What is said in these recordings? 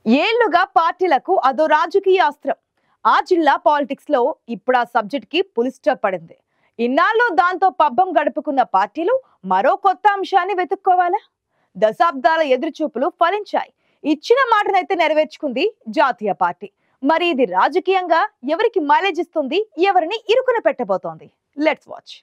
ఏళ్లుగా పార్టీలకు అదో రాజకీయ అస్త్రం. ఆ జిల్లా పాలిటిక్స్ లో ఇప్పుడు ఆ సబ్జెక్ట్ కి పులి స్టాప్ పడింది. ఇన్నాళ్ళు దాంతో పబ్బం గడుపుకున్న పార్టీలు మరో కొత్త అంశాన్ని వెతుక్కోవాలా? దశాబ్దాల ఎదురుచూపులు ఫలించాయి. ఇచ్చిన మాటనైతే నెరవేర్చుకుంది జాతీయ పార్టీ. మరి ఇది రాజకీయంగా ఎవరికి మైలేజ్ ఇస్తుంది, ఎవరిని ఇరుకున పెట్టబోతోంది? Let's watch.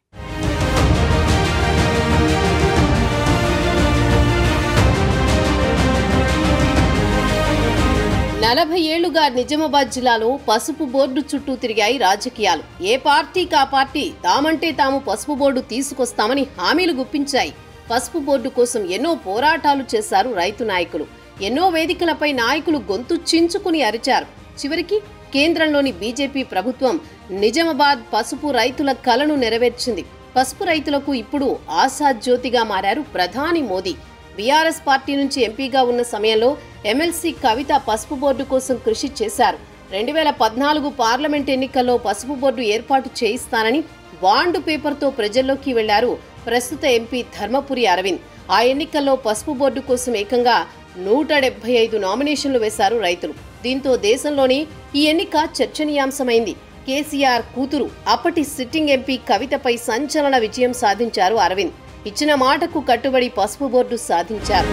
40 ఏళ్లుగా నిజామాబాద్ జిల్లాలో పసుపు బోర్డు చుట్టూ తిరిగాయి రాజకీయాలు. ఏ పార్టీకి ఆ పార్టీ తామంటే తాము పసుపు బోర్డు తీసుకొస్తామని హామీలు గుప్పించాయి. పసుపు బోర్డు కోసం ఎన్నో పోరాటాలు చేశారు రైతు నాయకులు. ఎన్నో వేదికలపై నాయకులు గొంతు చించుకుని అరిచారు. చివరికి కేంద్రంలోని బీజేపీ ప్రభుత్వం నిజామాబాద్ పసుపు రైతుల కలను నెరవేర్చింది. పసుపు రైతులకు ఇప్పుడు ఆశాజ్యోతిగా మారారు ప్రధాని మోదీ. బీఆర్ఎస్ పార్టీ నుంచి ఎంపీగా ఉన్న సమయంలో ఎమ్మెల్సీ కవిత పసుపు బోర్డు కోసం కృషి చేశారు. 2014 పార్లమెంట్ ఎన్నికల్లో పసుపు బోర్డు ఏర్పాటు చేయిస్తానని బాండ్ పేపర్తో ప్రజల్లోకి వెళ్లారు ప్రస్తుత ఎంపీ ధర్మపురి అరవింద్. ఆ ఎన్నికల్లో పసుపు బోర్డు కోసం ఏకంగా 175 నామినేషన్లు వేశారు రైతులు. దీంతో దేశంలోని ఈ ఎన్నిక చర్చనీయాంశమైంది. కేసీఆర్ కూతురు అప్పటి సిట్టింగ్ ఎంపీ కవితపై సంచలన విజయం సాధించారు అరవింద్. ఇచ్చిన మాటకు కట్టుబడి పసుపు బోర్డు సాధించారు.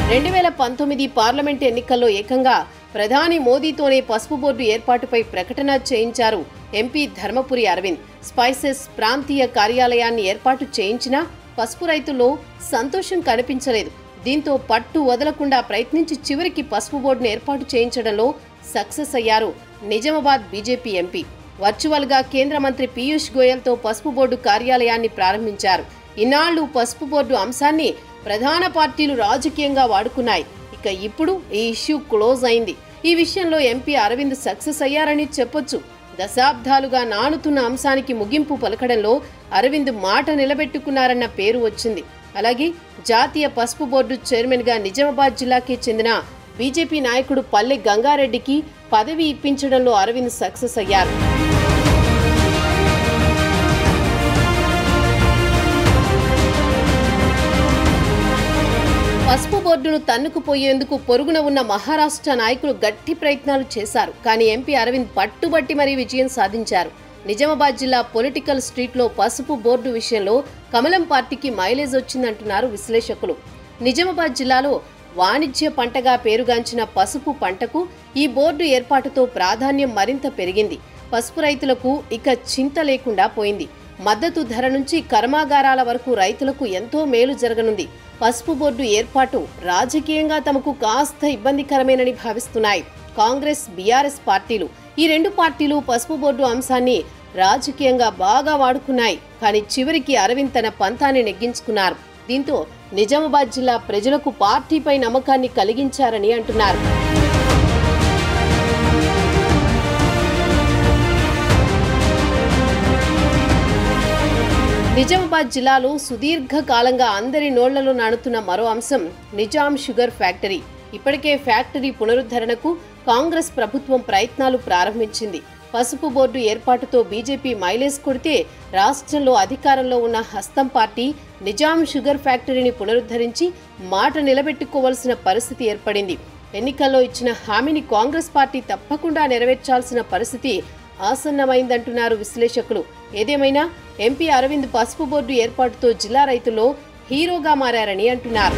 2019 పార్లమెంట్ ఎన్నికల్లో ఏకంగా ప్రధాని మోదీతోనే పసుపు బోర్డు ఏర్పాటుపై ప్రకటన చేయించారు ఎంపీ ధర్మపురి అరవింద్. స్పైసెస్ ప్రాంతీయ కార్యాలయాన్ని ఏర్పాటు చేయించినా పసుపు రైతుల్లో సంతోషం కనిపించలేదు. దీంతో పట్టు వదలకుండా ప్రయత్నించి చివరికి పసుపు బోర్డును ఏర్పాటు చేయించడంలో సక్సెస్ అయ్యారు నిజామాబాద్ బీజేపీ ఎంపీ. వర్చువల్ గా కేంద్ర మంత్రి పీయూష్ గోయల్తో పసుపు బోర్డు కార్యాలయాన్ని ప్రారంభించారు. ఇన్నాళ్లు పసుపు బోర్డు అంశాన్ని ప్రధాన పార్టీలు రాజకీయంగా వాడుకున్నాయి. ఇక ఇప్పుడు ఈ ఇష్యూ క్లోజ్ అయింది. ఈ విషయంలో ఎంపీ అరవింద్ సక్సెస్ అయ్యారని చెప్పొచ్చు. దశాబ్దాలుగా నానుతున్న అంశానికి ముగింపు పలకడంలో అరవింద్ మాట నిలబెట్టుకున్నారన్న పేరు వచ్చింది. అలాగే జాతీయ పసుపు బోర్డు చైర్మన్ గా నిజామాబాద్ జిల్లాకి చెందిన బీజేపీ నాయకుడు పల్లె గంగారెడ్డికి పదవి ఇప్పించడంలో అరవింద్ సక్సెస్ అయ్యారు. పసుపు బోర్డును తన్నుకుపోయేందుకు పొరుగున ఉన్న మహారాష్ట్ర నాయకులు గట్టి ప్రయత్నాలు చేశారు. కానీ ఎంపీ అరవింద్ పట్టుబట్టి మరీ విజయం సాధించారు. నిజామాబాద్ జిల్లా పొలిటికల్ స్ట్రీట్లో పసుపు బోర్డు విషయంలో కమలం పార్టీకి మైలేజ్ వచ్చిందంటున్నారు విశ్లేషకులు. నిజామాబాద్ జిల్లాలో వాణిజ్య పంటగా పేరుగాంచిన పసుపు పంటకు ఈ బోర్డు ఏర్పాటుతో ప్రాధాన్యం మరింత పెరిగింది. పసుపు రైతులకు ఇక చింత లేకుండా పోయింది. మద్దతు ధర నుంచి కర్మాగారాల వరకు రైతులకు ఎంతో మేలు జరగనుంది. పసుపు బోర్డు ఏర్పాటు రాజకీయంగా తమకు కాస్త ఇబ్బందికరమేనని భావిస్తున్నాయి కాంగ్రెస్, బీఆర్ఎస్ పార్టీలు. ఈ రెండు పార్టీలు పసుపు బోర్డు అంశాన్ని రాజకీయంగా బాగా వాడుకున్నాయి. కానీ చివరికి అరవింద్ తన పంతాన్ని నెగ్గించుకున్నారు. దీంతో నిజామాబాద్ జిల్లా ప్రజలకు పార్టీపై నమ్మకాన్ని కలిగించారని అంటున్నారు. నిజామాబాద్ జిల్లాలో సుదీర్ఘ కాలంగా అందరి నోళ్లలో నానుతున్న మరో అంశం నిజాం షుగర్ ఫ్యాక్టరీ. ఇప్పటికే ఫ్యాక్టరీ పునరుద్ధరణకు కాంగ్రెస్ ప్రభుత్వం ప్రయత్నాలు ప్రారంభించింది. పసుపు బోర్డు ఏర్పాటుతో బీజేపీ మైలేజ్ కొడితే రాష్ట్రంలో అధికారంలో ఉన్న హస్తం పార్టీ నిజాం షుగర్ ఫ్యాక్టరీని పునరుద్ధరించి మాట నిలబెట్టుకోవాల్సిన పరిస్థితి ఏర్పడింది. ఎన్నికల్లో ఇచ్చిన హామీని కాంగ్రెస్ పార్టీ తప్పకుండా నెరవేర్చాల్సిన పరిస్థితి ఆసన్నమైందంటున్నారు విశ్లేషకులు. ఏదేమైనా ఎంపీ అరవింద్ పసుపు బోర్డు ఏర్పాటుతో జిల్లా రైతుల్లో హీరోగా మారారని అంటున్నారు.